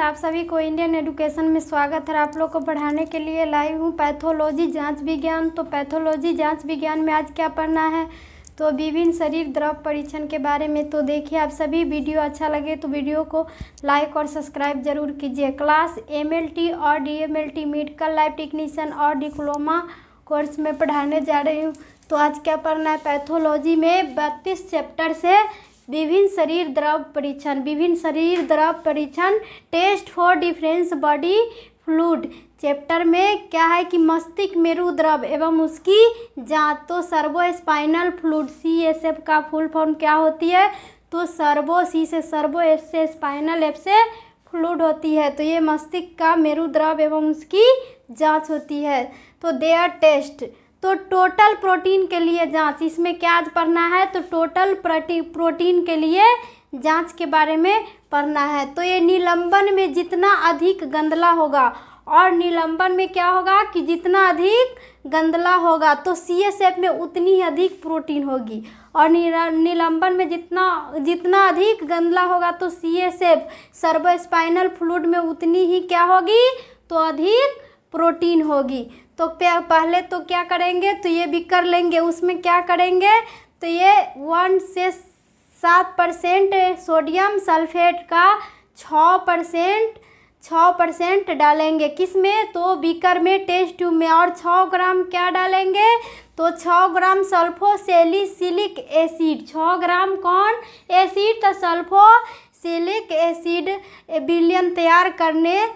आप सभी को इंडियन एजुकेशन में स्वागत है। आप लोग को पढ़ाने के लिए लाई हूँ पैथोलॉजी जांच विज्ञान। तो पैथोलॉजी जांच विज्ञान में आज क्या पढ़ना है, तो विभिन्न शरीर द्रव परीक्षण के बारे में। तो देखिए, आप सभी वीडियो अच्छा लगे तो वीडियो को लाइक और सब्सक्राइब जरूर कीजिए। क्लास MLT और DMLT मेडिकल लैब टेक्नीशियन और डिप्लोमा कोर्स में पढ़ाने जा रही हूँ। तो आज क्या पढ़ना है, पैथोलॉजी में 32 चैप्टर से विभिन्न शरीर द्रव परीक्षण test for difference body fluid chapter में क्या है कि मस्तिष्क मेरु द्रव एवं उसकी जांच। तो सर्वोस्पाइनल फ्लूइड CSF का फुल फॉर्म क्या होती है, तो सर्वो एस से स्पाइनल एफ से फ्लूइड होती है। तो ये मस्तिष्क का मेरु द्रव एवं उसकी जांच होती है। तो देयर टेस्ट, तो टोटल प्रोटीन के लिए जांच, इसमें क्या आज पढ़ना है, तो टोटल प्रोटीन के लिए जांच के बारे में पढ़ना है। तो ये निलंबन में जितना अधिक गंदला होगा, और निलंबन में क्या होगा कि जितना अधिक गंदला होगा तो CSF में उतनी ही अधिक प्रोटीन होगी, और निलंबन में जितना अधिक गंदला होगा तो CSF सर्वोस्पाइनल फ्लूइड में उतनी ही क्या होगी, तो अधिक प्रोटीन होगी। तो पहले तो क्या करेंगे, तो ये भी कर लेंगे। उसमें क्या करेंगे, तो ये 1 से 7% सोडियम सल्फेट का 6% डालेंगे, किस में, तो बीकर में, टेस्ट ट्यूब में। और 6 ग्राम क्या डालेंगे, तो 6 ग्राम सल्फोसैलिसिलिक एसिड। 6 ग्राम कौन एसिड, तो सल्फोसैलिक एसिड विलयन तैयार करने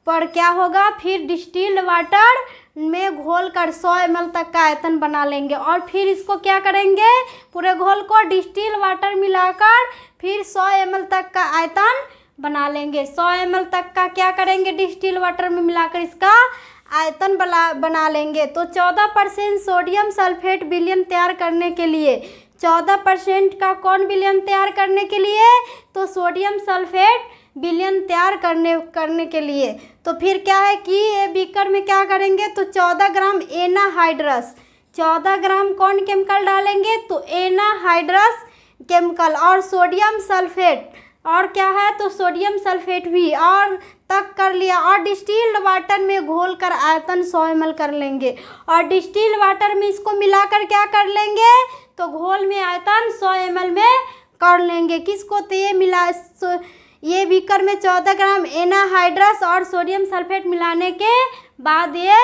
पर क्या होगा, फिर डिस्टिल्ड वाटर में घोलकर 100 ml तक का आयतन बना लेंगे। और फिर इसको क्या करेंगे, पूरे घोल को डिस्टिल्ड वाटर मिलाकर फिर 100 ml तक का आयतन बना लेंगे। 100 ml तक का क्या करेंगे, डिस्टिल्ड वाटर में मिलाकर इसका आयतन बना लेंगे। तो 14% सोडियम सल्फेट विलयन तैयार करने के लिए, 14% का कौन विलयन तैयार करने के लिए, तो सोडियम सल्फेट विलयन तैयार करने के लिए। तो फिर क्या है कि ये बीकर में क्या करेंगे, तो 14 ग्राम एनाहाइड्रस, 14 ग्राम कौन केमिकल डालेंगे, तो एनाहाइड्रस केमिकल। और सोडियम सल्फेट, और क्या है, तो सोडियम सल्फेट भी और तक कर लिया। और डिस्टिल्ड वाटर में घोलकर आयतन 100 ml कर लेंगे। और डिस्टिल्ड वाटर में इसको मिलाकर क्या कर लेंगे, तो घोल में आयतन 100 ml में कर लेंगे। किसको, तो ये बीकर में 14 ग्राम एनाहाइड्रस और सोडियम सल्फेट मिलाने के बाद ये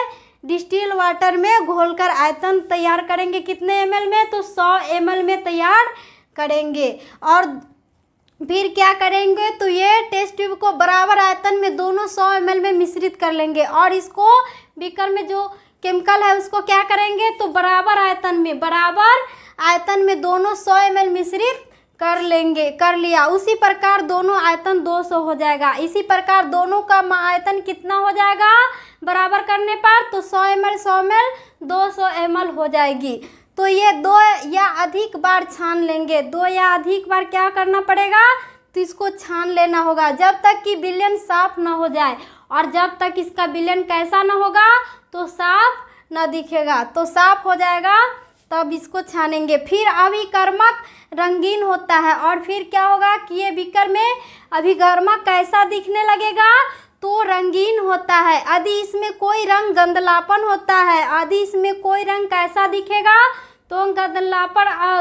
डिस्टिल्ड वाटर में घोलकर आयतन तैयार करेंगे। कितने ml में, तो 100 ml में तैयार करेंगे। और फिर क्या करेंगे, तो ये टेस्ट ट्यूब को बराबर आयतन में दोनों 100 ml में मिश्रित कर लेंगे। और इसको बीकर में जो केमिकल है उसको क्या करेंगे, तो बराबर आयतन में दोनों 100 ml मिश्रित कर लेंगे, कर लिया। उसी प्रकार दोनों आयतन 200 हो जाएगा। इसी प्रकार दोनों का आयतन कितना हो जाएगा बराबर करने पर, तो 100 ml 200 ml हो जाएगी। तो ये 2 या अधिक बार छान लेंगे, 2 या अधिक बार क्या करना पड़ेगा, तो इसको छान लेना होगा जब तक कि विलयन साफ ना हो जाए। और जब तक इसका विलयन कैसा ना होगा, तो साफ ना दिखेगा। तो साफ हो जाएगा तब इसको छानेंगे। फिर अभिकर्मक रंगीन होता है। और फिर क्या होगा कि ये बीकर में अभिकर्मक कैसा दिखने लगेगा, तो रंगीन होता है। यदि इसमें कोई रंग गंधलापन होता है, यदि इसमें कोई रंग कैसा दिखेगा, तो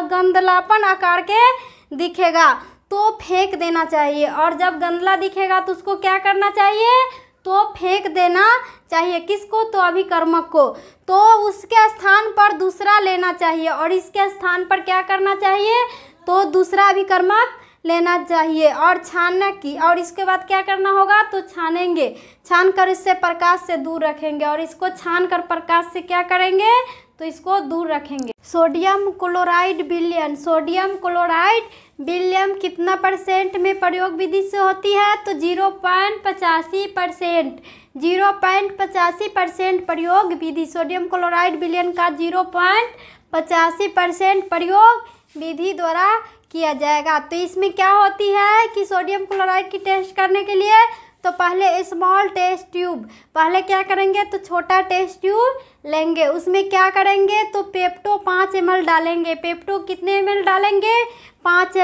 गंधलापन आकार के दिखेगा, तो फेंक देना चाहिए। और जब गंधला दिखेगा तो उसको क्या करना चाहिए, तो फेंक देना चाहिए। किसको, तो अभिकर्मक को। तो उसके स्थान पर दूसरा लेना चाहिए, और इसके स्थान पर क्या करना चाहिए, तो दूसरा अभिकर्मक लेना चाहिए। और छानना की, और इसके बाद क्या करना होगा, तो छानेंगे, छानकर इससे प्रकाश से दूर रखेंगे। और इसको छानकर प्रकाश से क्या करेंगे, तो इसको दूर रखेंगे। सोडियम क्लोराइड विलयन, सोडियम क्लोराइड विलयन कितना % में प्रयोग विधि से होती है, तो 0.85%, 0.85% प्रयोग विधि। सोडियम क्लोराइड विलयन का 0.85% प्रयोग विधि द्वारा किया जाएगा। तो इसमें क्या होती है कि सोडियम क्लोराइड की टेस्ट करने के लिए, तो पहले स्मॉल टेस्ट ट्यूब, पहले क्या करेंगे तो छोटा टेस्ट ट्यूब लेंगे, उसमें क्या करेंगे तो पेप्टो 5 ml डालेंगे। पेप्टो कितने ml डालेंगे 5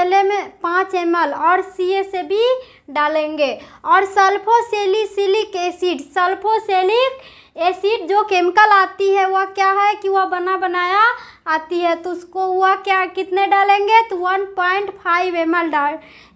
ml और CSAB डालेंगे। और सल्फोसेलिसिलिक एसिड, सल्फोसेलिक एसिड जो केमिकल आती है वह क्या है कि वह बना बनाया आती है, तो उसको वह क्या कितने डालेंगे तो 1.5 ml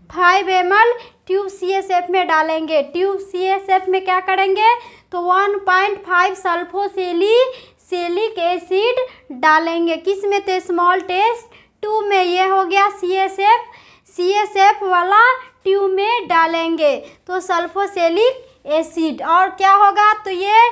5 ml ट्यूब CSF में डालेंगे। ट्यूब CSF में क्या करेंगे तो 1.5 सल्फोसेलिक एसिड डालेंगे। किस में तो स्मॉल टेस्ट ट्यूब में, ये हो गया CSF वाला ट्यूब में डालेंगे तो सल्फोसेलिक एसिड। और क्या होगा तो ये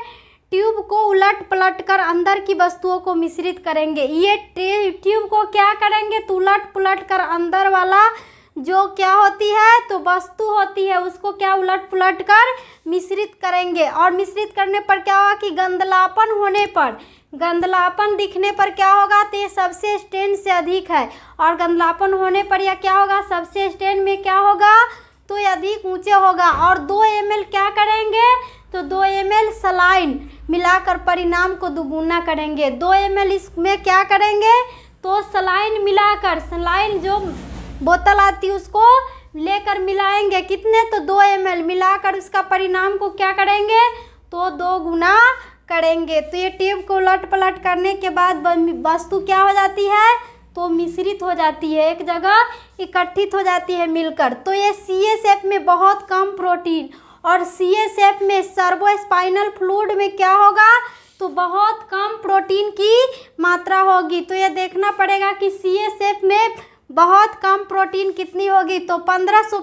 ट्यूब को उलट पलट कर अंदर की वस्तुओं को मिश्रित करेंगे। ये ट्यूब को क्या करेंगे तो उलट पलट कर अंदर वाला जो क्या होती है तो वस्तु होती है उसको क्या उलट पलट कर मिश्रित करेंगे। और मिश्रित करने पर क्या होगा कि गंधलापन होने पर, गंधलापन दिखने पर क्या होगा तो ये सबसे स्ट्रेन से अधिक है, और गंधलापन होने पर यह क्या होगा सबसे स्ट्रेन में क्या होगा तो ये अधिक ऊंचे होगा। और 2 ml क्या करेंगे तो 2 ml सलाइन मिलाकर परिणाम को दुगुना करेंगे। 2 ml इसमें क्या करेंगे तो सलाइन मिलाकर, सलाइन जो बोतल आती है उसको लेकर मिलाएंगे कितने तो 2 ml मिलाकर उसका परिणाम को क्या करेंगे तो 2 गुना करेंगे। तो ये ट्यूब को उलट पलट करने के बाद वस्तु क्या हो जाती है तो मिश्रित हो जाती है, एक जगह इकट्ठित हो जाती है मिलकर। तो ये CSF में बहुत कम प्रोटीन, और CSF में सर्वोस्पाइनल फ्लूइड में क्या होगा तो बहुत कम प्रोटीन की मात्रा होगी। तो ये देखना पड़ेगा कि CSF में बहुत कम प्रोटीन कितनी होगी तो 15 से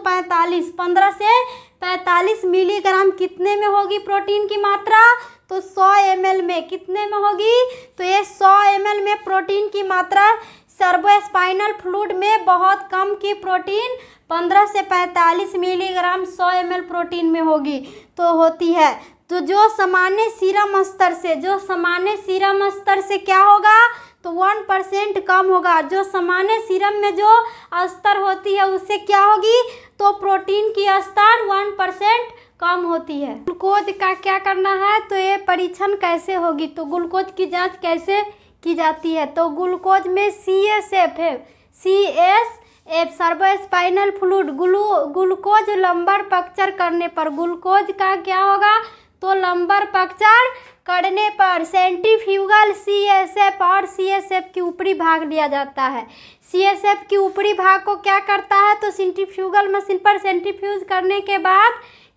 45 मिलीग्राम कितने में होगी प्रोटीन की मात्रा तो 100 ml में कितने में होगी तो ये 100 ml में प्रोटीन की मात्रा सर्वोस्पाइनल फ्लूइड में बहुत कम की प्रोटीन 15 से 45 मिलीग्राम 100 ml प्रोटीन में होगी तो होती है। तो जो सामान्य सीरम स्तर से, जो सामान्य सीरम स्तर से क्या होगा तो 1% कम होगा। जो सामान्य सीरम में जो स्तर होती है उससे क्या होगी तो प्रोटीन की स्तर 1% कम होती है। ग्लूकोज का क्या करना है तो ये परीक्षण कैसे होगी तो ग्लूकोज की जांच कैसे की जाती है तो ग्लूकोज में CSF है, CSF cerebrospinal fluid, glucose lumbar puncture करने पर, ग्लूकोज का क्या होगा तो लंबर पक्चर करने पर सेंट्रीफ्यूगल CSF और CSF की ऊपरी भाग लिया जाता है। CSF की ऊपरी भाग को क्या करता है तो सेंट्रीफ्यूगल मशीन पर सेंट्रीफ्यूज करने के बाद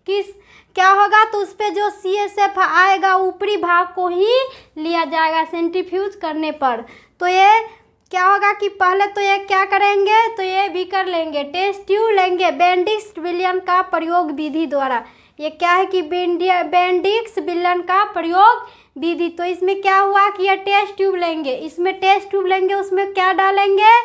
क्या होगा तो उस पर जो CSF आएगा ऊपरी भाग को ही लिया जाएगा सेंट्रीफ्यूज करने पर। तो ये क्या होगा कि पहले तो ये क्या करेंगे तो ये भी कर लेंगे, टेस्ट ट्यूब लेंगे बेंडिक्स विलयन का प्रयोग विधि द्वारा। ये क्या है कि बेंडिक्स विलयन का प्रयोग विधि। तो इसमें क्या हुआ कि ये टेस्ट ट्यूब लेंगे, इसमें टेस्ट ट्यूब लेंगे, उसमें क्या डालेंगे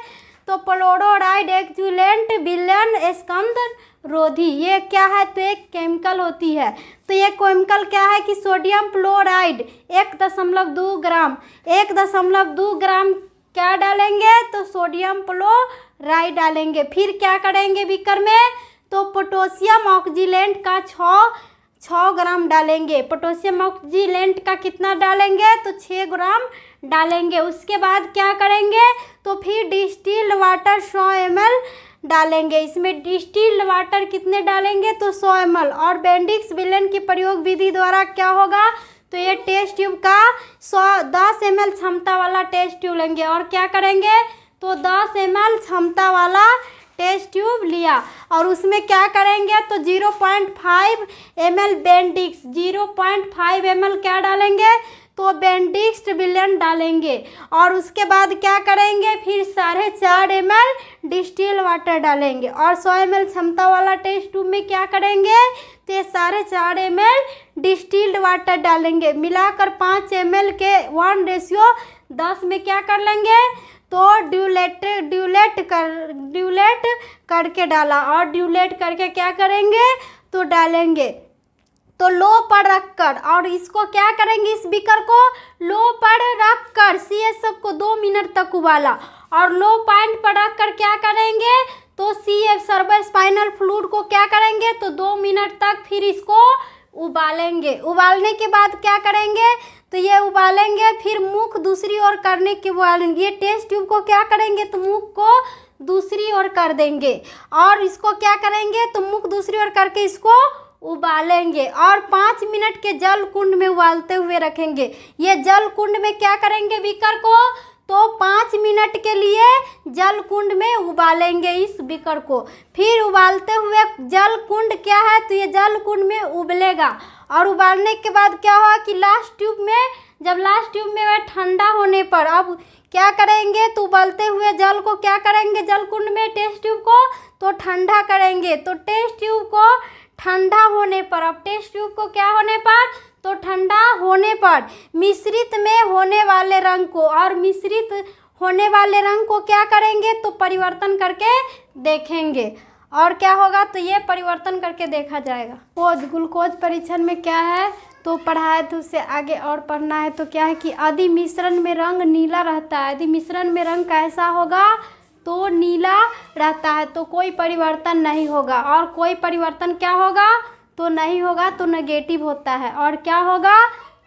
तो फ्लोराइड एक्जुलेंट विलयन स्कंद रोधी। ये क्या है तो एक केमिकल होती है। तो ये केमिकल क्या है कि सोडियम फ्लोराइड 1.2 ग्राम, 1.2 ग्राम क्या डालेंगे तो सोडियम फ्लोराइड डालेंगे। फिर क्या करेंगे बीकर में तो पोटेशियम ऑक्सीलेंट का 6 ग्राम डालेंगे। पोटेशियम ऑक्सीलेंट का कितना डालेंगे तो 6 ग्राम डालेंगे। उसके बाद क्या करेंगे तो फिर डिस्टिल्ड वाटर 100 ml डालेंगे। इसमें डिस्टिल्ड वाटर कितने डालेंगे तो 100 ml। और बेंडिक्स विलयन की प्रयोग विधि द्वारा क्या होगा तो ये टेस्ट ट्यूब का 10 ml क्षमता वाला टेस्ट ट्यूब लेंगे और क्या करेंगे तो 10 ml क्षमता वाला टेस्ट ट्यूब लिया और उसमें क्या करेंगे तो 0.5 ml बेंडिक्स, 0.5 ml क्या डालेंगे तो बेंडिक्स विलयन डालेंगे। और उसके बाद क्या करेंगे फिर 4.5 ml डिस्टिल वाटर डालेंगे और 100 ml क्षमता वाला टेस्ट ट्यूब में क्या करेंगे तो 4.5 ml डिस्टिल्ड वाटर डालेंगे। मिलाकर 5 ml के 1:10 में क्या कर लेंगे तो ड्यूलेट करके डाला और ड्यूलेट करके क्या करेंगे तो डालेंगे तो लो पर रखकर। और इसको क्या करेंगे इस बीकर को लो पर रखकर CSF को 2 मिनट तक उबाला और लो पॉइंट पर रखकर क्या करेंगे तो CF सर्वो स्पाइनल फ्लूइड को क्या करेंगे, तो 2 मिनट तक फिर इसको उबालेंगे। उबालने के बाद क्या करेंगे, तो ये उबालेंगे, फिर मुख दूसरी ओर करने के बाद ये टेस्ट ट्यूब को क्या करेंगे, तो मुख को दूसरी ओर कर देंगे और इसको क्या करेंगे, तो मुख दूसरी ओर करके इसको उबालेंगे और 5 मिनट के जल कुंड में उबालते हुए रखेंगे। ये जल कुंड में क्या करेंगे बीकर को, तो 5 मिनट के लिए जल कुंड में उबालेंगे इस बीकर को। फिर उबालते हुए जल कुंड क्या है, तो ये जल कुंड में उबलेगा और उबालने के बाद क्या होगा कि लास्ट ट्यूब में, जब लास्ट ट्यूब में वह ठंडा होने पर अब क्या करेंगे, तो उबलते हुए जल को क्या करेंगे, जल कुंड में टेस्ट ट्यूब को तो ठंडा करेंगे। तो टेस्ट ट्यूब को ठंडा होने पर, अब टेस्ट ट्यूब को क्या होने पर, तो ठंडा होने पर मिश्रित में होने वाले रंग को और मिश्रित होने वाले रंग को क्या करेंगे, तो परिवर्तन करके देखेंगे और क्या होगा, तो ये परिवर्तन करके देखा जाएगा। ग्लूकोज परीक्षण में क्या है तो पढ़ा है, तो उससे आगे और पढ़ना है। तो क्या है कि यदि मिश्रण में रंग नीला रहता है, यदि मिश्रण में रंग कैसा होगा, तो नीला रहता है, तो कोई परिवर्तन नहीं होगा। और कोई परिवर्तन क्या होगा, तो नहीं होगा, तो नेगेटिव होता है। और क्या होगा,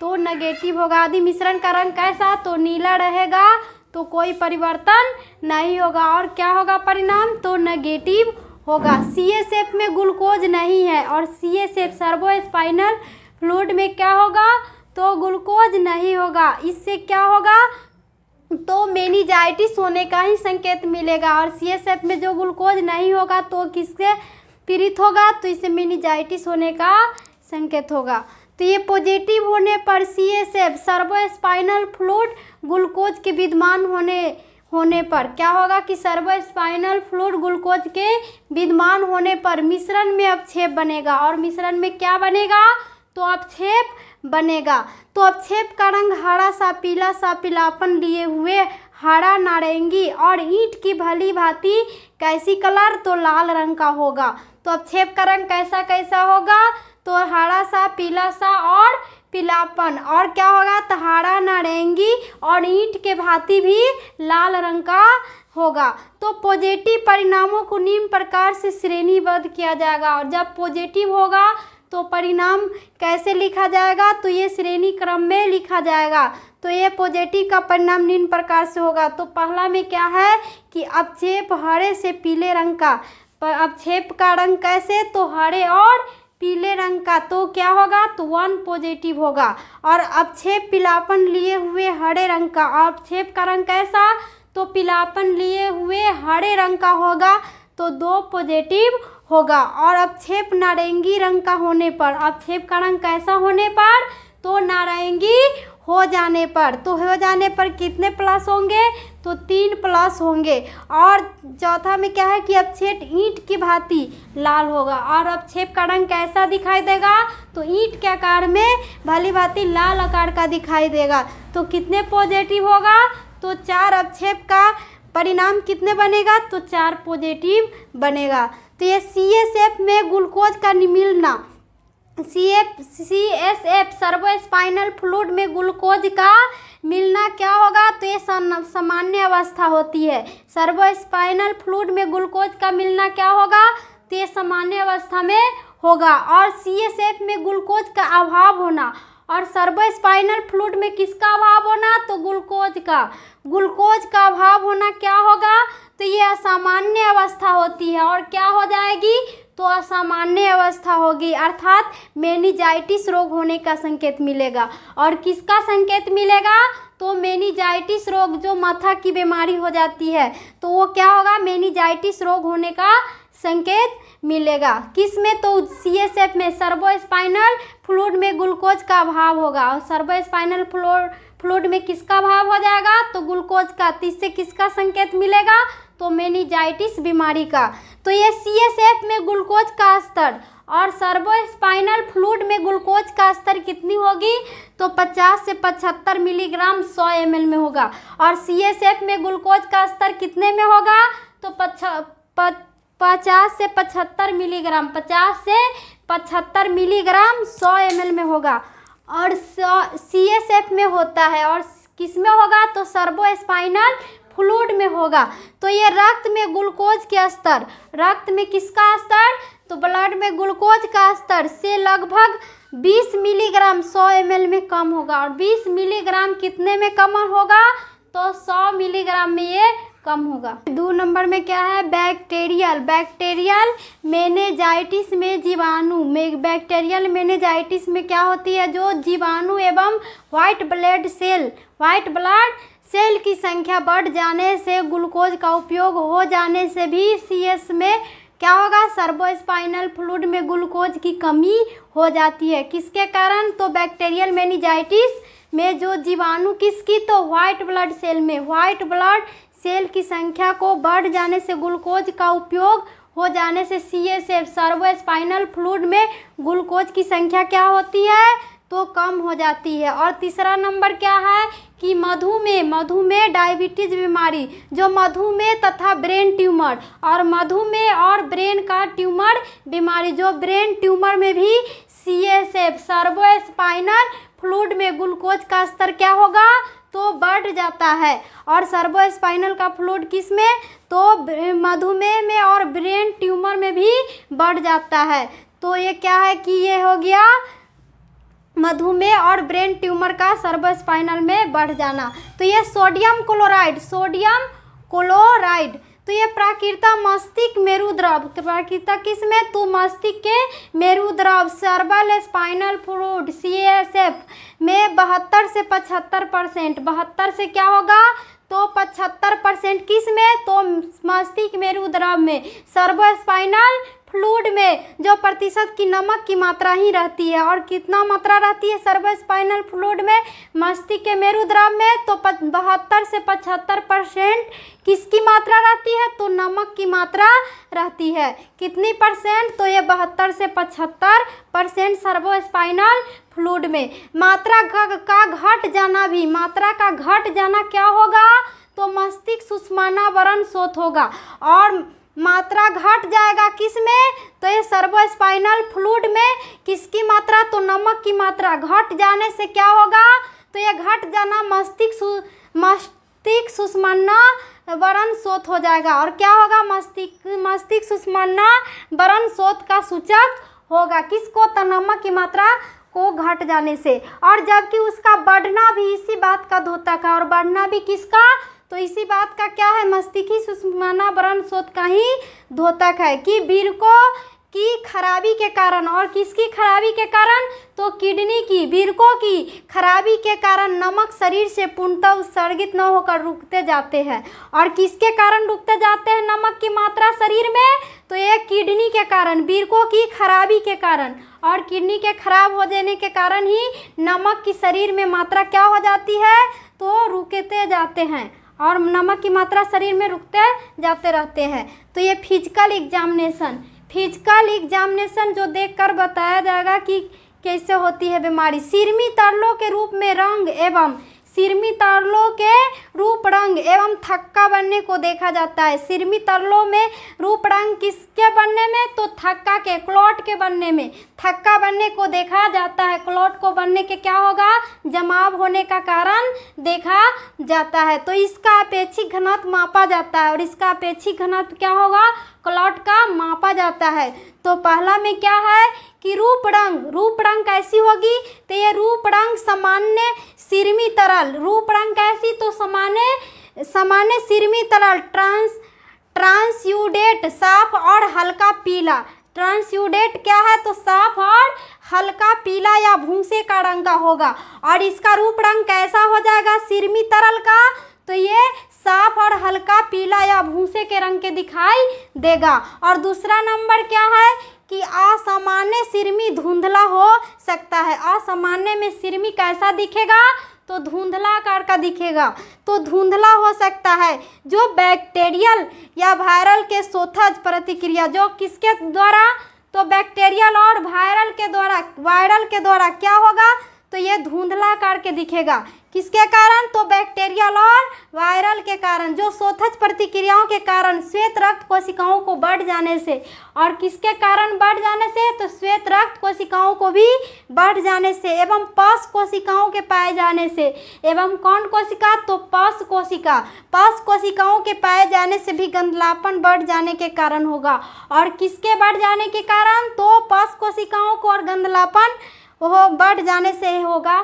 तो नेगेटिव होगा। यदि मिश्रण का रंग कैसा, तो नीला रहेगा, तो कोई परिवर्तन नहीं होगा। और क्या होगा परिणाम, तो नेगेटिव होगा। CSF में ग्लूकोज नहीं है और CSF सर्वो स्पाइनल फ्लूइड में क्या होगा, तो ग्लूकोज नहीं होगा। इससे क्या होगा, तो मेनिंजाइटिस होने का ही संकेत मिलेगा। और CSF में जो ग्लूकोज नहीं होगा तो किससे पीड़ित होगा, तो इससे मेनिंजाइटिस होने का संकेत होगा। तो ये पॉजिटिव होने पर CSF servo spinal fluid glucose के विद्यमान होने पर क्या होगा कि सर्वो स्पाइनल फ्लूइड ग्लूकोज के विद्यमान होने पर मिश्रण में अपक्षेप बनेगा। और मिश्रण में क्या बनेगा, तो अपक्षेप बनेगा। तो अपक्षेप का रंग हरा सा पीलापन लिए हुए हरा नारंगी और ईंट की भली भांति कैसी कलर, तो लाल रंग का होगा। तो अपक्षेप का रंग कैसा होगा, तो हरा सा पीला सा और पीलापन। और क्या होगा, तो हरा नारंगी और ईंट के भांति भी लाल रंग का होगा। तो पॉजिटिव परिणामों को निम्न प्रकार से श्रेणीबद्ध किया जाएगा। और जब पॉजिटिव होगा तो परिणाम कैसे लिखा जाएगा, तो ये श्रेणी क्रम में लिखा जाएगा। तो ये पॉजिटिव का परिणाम निम्न प्रकार से होगा। तो पहला में क्या है कि अपक्षेप हरे से पीले रंग का, अपक्षेप का रंग कैसे, तो हरे और पीले रंग का, तो क्या होगा, तो 1 पॉजिटिव होगा। और अपक्षेप पीलापन लिए हुए हरे रंग का, अपक्षेप का रंग कैसा, तो पीलापन लिए हुए हरे रंग का होगा, तो 2 पॉजिटिव होगा। और अपक्षेप नारंगी रंग का होने पर, अपक्षेप का रंग कैसा होने पर, तो नारंगी हो जाने पर, तो हो जाने पर कितने प्लस होंगे, तो 3 प्लस होंगे। और चौथा में क्या है कि अपक्षेप ईंट की भांति लाल होगा। और अपक्षेप का रंग कैसा दिखाई देगा, तो ईंट के आकार में भली भांति लाल आकार का दिखाई देगा। तो कितने पॉजिटिव होगा, तो 4 अपक्षेप का परिणाम कितने बनेगा, तो 4 पॉजिटिव बनेगा। तो ये CSF में ग्लूकोज का मिलना, CSF सर्वो स्पाइनल फ्लूइड में ग्लूकोज का मिलना क्या होगा, तो ये सामान्य अवस्था होती है। सर्वो स्पाइनल फ्लूइड में ग्लूकोज का मिलना क्या होगा, तो ये सामान्य अवस्था में होगा। और CSF में ग्लूकोज का अभाव होना, और सर्वो स्पाइनल फ्लूइड में किसका अभाव होना, तो ग्लूकोज का अभाव होना क्या होगा, तो ये असामान्य अवस्था होती है। और क्या हो जाएगी, तो असामान्य अवस्था होगी, अर्थात मेनिंजाइटिस रोग होने का संकेत मिलेगा। और किसका संकेत मिलेगा, तो मेनिंजाइटिस रोग, जो माथा की बीमारी हो जाती है, तो वो क्या होगा, मेनिंजाइटिस रोग होने का संकेत मिलेगा। किस में, तो CSF में सर्वो स्पाइनल फ्लूइड में ग्लूकोज का अभाव होगा। और सर्वो स्पाइनल फ्लूइड में किसका अभाव हो जाएगा, तो ग्लूकोज का। तो इससे किसका संकेत मिलेगा, तो मेनिंजाइटिस बीमारी का। तो ये CSF में ग्लूकोज का स्तर और सर्वो स्पाइनल फ्लूइड में ग्लूकोज का स्तर कितनी होगी, तो 50 से 75 मिलीग्राम 100 ml में होगा। और CSF में ग्लूकोज का स्तर कितने में होगा, तो 50 से 75 मिलीग्राम, 50 से 75 मिलीग्राम 100 ml में होगा। और CSF में होता है, और किस में होगा, तो सर्वो स्पाइनल फ्लूइड में होगा। तो ये रक्त में ग्लूकोज के स्तर, रक्त में किसका स्तर, तो ब्लड में ग्लूकोज का स्तर से लगभग 20 मिलीग्राम 100 ml में कम होगा। और 20 मिलीग्राम कितने में कम होगा, तो 100 मिलीग्राम में ये कम होगा। 2 नंबर में क्या है, बैक्टीरियल, बैक्टीरियल मेनिंजाइटिस में जीवाणु में, बैक्टीरियल मेनिंजाइटिस में क्या होती है, जो जीवाणु एवं व्हाइट ब्लड सेल की संख्या बढ़ जाने से, ग्लूकोज का उपयोग हो जाने से भी सीएस में क्या होगा, सर्वोस्पाइनल फ्लूइड में ग्लूकोज की कमी हो जाती है। किसके कारण, तो बैक्टीरियल मेनिंजाइटिस में जो जीवाणु किसकी, तो व्हाइट ब्लड सेल में, व्हाइट ब्लड सेल की संख्या को बढ़ जाने से, ग्लूकोज का उपयोग हो जाने से सीएसएफ सर्वोस्पाइनल फ्लूइड में ग्लूकोज की संख्या क्या होती है, तो कम हो जाती है। और तीसरा नंबर क्या है कि मधुमेह डायबिटीज बीमारी, जो मधुमेह तथा ब्रेन ट्यूमर, और मधुमेह और ब्रेन का ट्यूमर बीमारी, जो ब्रेन ट्यूमर में भी सीएसएफ सर्वोस्पाइनल फ्लूइड में ग्लूकोज का स्तर क्या होगा, तो बढ़ जाता है। और सर्वोस्पाइनल का फ्लूइड किस में, तो मधुमेह में और ब्रेन ट्यूमर में भी बढ़ जाता है। तो ये क्या है कि ये हो गया मधुमेह और ब्रेन ट्यूमर का सर्वोस्पाइनल में बढ़ जाना। तो ये सोडियम क्लोराइड, तो ये प्राकृतिक मस्तिष्क मेरुद्रव, प्राकृतिक किस में, तो मस्तिष्क के मेरुद्रव सर्वल स्पाइनल फ्लूइड सीएसएफ में 72 से 75%, 72 से क्या होगा, तो 75% किस में, तो मस्तिष्क मेरुद्रव में, सर्वोस्पाइनल फ्लूइड में जो प्रतिशत की नमक की मात्रा ही रहती है। और कितना मात्रा रहती है सर्वोस्पाइनल फ्लूइड में, मस्तिष्क के मेरुद्रव में, तो 72 से 75% किसकी मात्रा रहती है, तो नमक की मात्रा रहती है। कितनी परसेंट, तो ये 72 से 75% सर्वोस्पाइनल फ्लूइड में। मात्रा का घट जाना भी, मात्रा का घट जाना क्या होगा, तो मस्तिष्क सुषमानावरण शोथ होगा। और मात्रा घट जाएगा किस में, तो ये सर्वोस्पाइनल फ्लूइड में किसकी मात्रा, तो नमक की मात्रा घट जाने से क्या होगा, तो ये घट जाना मस्तिष्क सुषमानावरण शोथ हो जाएगा। और क्या होगा, मस्तिष्क सुषमानावरण शोथ का सूचक होगा किसको, तो नमक की मात्रा को घट जाने से। और जबकि उसका बढ़ना भी इसी बात का द्योतक है, और बढ़ना भी किसका, तो इसी बात का क्या है, मस्तिष्क सुषमानावरण शोथ का ही द्योतक है कि वीरकों की खराबी के कारण, और किसकी खराबी के कारण, तो किडनी की, वीरकों की खराबी के कारण नमक शरीर से पूर्णतः उत्सर्जित न होकर रुकते जाते हैं। और किसके कारण रुकते जाते हैं नमक की मात्रा शरीर में, तो ये किडनी के कारण, वीरकों की खराबी के कारण, और किडनी के खराब हो जाने के कारण ही नमक की शरीर में मात्रा क्या हो जाती है, तो रुकते जाते हैं, और नमक की मात्रा शरीर में रुकते जाते रहते हैं। तो ये फिजिकल एग्जामिनेशन जो देखकर बताया जाएगा कि कैसे होती है बीमारी। सिरमी तरलों के रूप में रंग एवं सिरमी तरलों के रूप रंग एवं थक्का बनने को देखा जाता है। सिरमी तरलों में रूप रंग किसके बनने में, तो थक्का के, क्लॉट के बनने में, थक्का बनने को देखा जाता है। क्लॉट को बनने के क्या होगा, जमाव होने का कारण देखा जाता है। तो इसका अपेक्षित घनत्व मापा जाता है, और इसका अपेक्षित घनत्व क्या होगा, क्लॉट का मापा जाता है। तो पहला में क्या है कि रूप रंग कैसी होगी, तो ये रूप रंग सामान्य सिरमी तरल, रूप रंग कैसी, तो सामान्य सिरमी तरल, ट्रांसयूडेट साफ और हल्का पीला। ट्रांसयूडेट क्या है, तो साफ और हल्का पीला या भूसे का रंग का होगा। और इसका रूप रंग कैसा हो जाएगा सिरमी तरल का, तो ये साफ और हल्का पीला या भूसे के रंग के दिखाई देगा। और दूसरा नंबर क्या है कि असामान्य सिरमी धुंधला हो सकता है। असामान्य में सिरमी कैसा दिखेगा, तो धुंधला आकार का दिखेगा, तो धुंधला हो सकता है। जो बैक्टीरियल या वायरल के शोथज प्रतिक्रिया, जो किसके द्वारा, तो बैक्टीरियल और वायरल के द्वारा क्या होगा, तो ये धुंधला करके दिखेगा। किसके कारण? तो बैक्टीरियल और वायरल के कारण, जो शोथज प्रतिक्रियाओं के कारण श्वेत रक्त कोशिकाओं को बढ़ जाने से। और किसके कारण बढ़ जाने से? तो श्वेत रक्त कोशिकाओं को भी बढ़ जाने से एवं पस कोशिकाओं के पाए जाने से। एवं कौन कोशिका? तो पस कोशिका। पस कोशिकाओं के पाए जाने से भी गंधलापन बढ़ जाने के कारण होगा। और किसके बढ़ जाने के कारण? तो पस कोशिकाओं को और गंधलापन वो बढ़ जाने से होगा।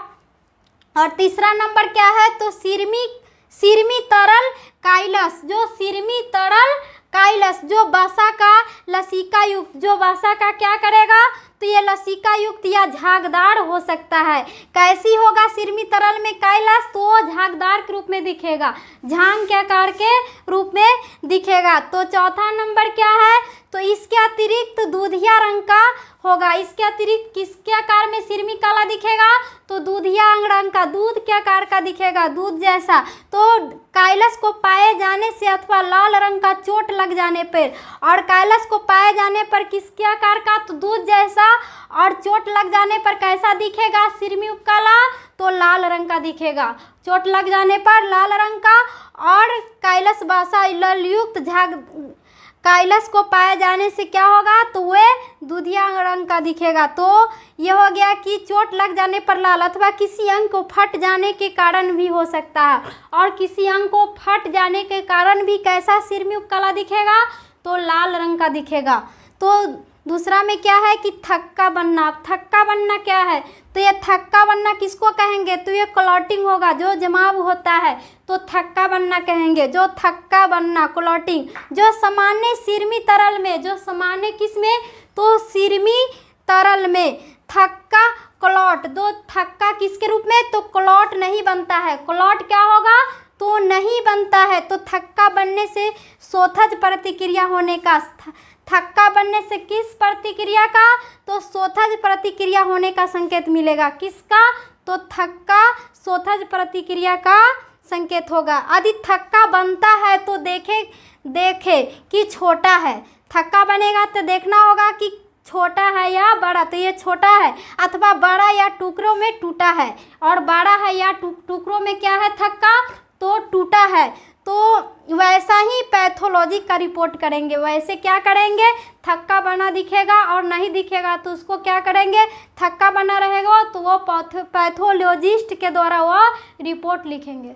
और तीसरा नंबर क्या है? तो सिरमी तरल काइलस। जो सिरमी तरल काइलस, जो वसा का लसिका युक्त, जो वसा का क्या करेगा? तो ये लसिका युक्त या झागदार हो सकता है। कैसी होगा सिरमी तरल में काइलस? तो झागदार के रूप में दिखेगा, झांग के आकार के रूप में दिखेगा। तो चौथा नंबर क्या है? तो इसके अतिरिक्त दूधिया रंग का होगा। इसके अतिरिक्त किसके आकार में सिरमी काला दिखेगा? तो दूधिया रंग का, दूध के आकार का दिखेगा, दूध जैसा। तो काइलस को पाए जाने से अथवा लाल रंग का चोट लग जाने पर, और काइलस को पाए जाने पर किसके आकार का? तो दूध जैसा, और चोट लग जाने पर कैसा दिखेगा सिरमी काला? तो लाल रंग का दिखेगा, चोट लग जाने पर लाल रंग का। और काइलस वसा युक्त झाग काइलस को पाए जाने से क्या होगा? तो वे दूधिया रंग का दिखेगा। तो यह हो गया कि चोट लग जाने पर लाल, अथवा किसी अंग को फट जाने के कारण भी हो सकता है। और किसी अंग को फट जाने के कारण भी कैसा सिरमी काला दिखेगा? तो लाल रंग का दिखेगा। तो दूसरा में क्या है कि थक्का बनना। थक्का बनना क्या है? तो ये थक्का बनना किसको कहेंगे? तो ये क्लॉटिंग होगा, जो जमाव होता है तो थक्का बनना कहेंगे। जो थक्का बनना, क्लॉटिंग, जो सामान्य सिरमी तरल में, जो सामान्य किस में? तो सिरमी तरल में थक्का क्लॉट, दो थक्का किसके रूप में? तो क्लॉट नहीं बनता है। क्लॉट क्या होगा? तो नहीं बनता है। तो थक्का बनने से शोथज प्रतिक्रिया होने का, थक्का बनने से किस प्रतिक्रिया का? तो शोथज प्रतिक्रिया होने का संकेत मिलेगा। किसका? तो थक्का शोथज प्रतिक्रिया का संकेत होगा। यदि थक्का बनता है तो देखे कि छोटा है। थक्का बनेगा तो देखना होगा कि छोटा है या बड़ा। तो ये छोटा है, अथवा बड़ा या टुकड़ों में टूटा है। और बड़ा है या टुकड़ों में क्या है? थक्का तो टूटा है। तो वैसा ही पैथोलॉजी का रिपोर्ट करेंगे। वैसे क्या करेंगे? थक्का बना दिखेगा और नहीं दिखेगा तो उसको क्या करेंगे? थक्का बना रहेगा तो वो पैथोलॉजिस्ट के द्वारा वो रिपोर्ट लिखेंगे।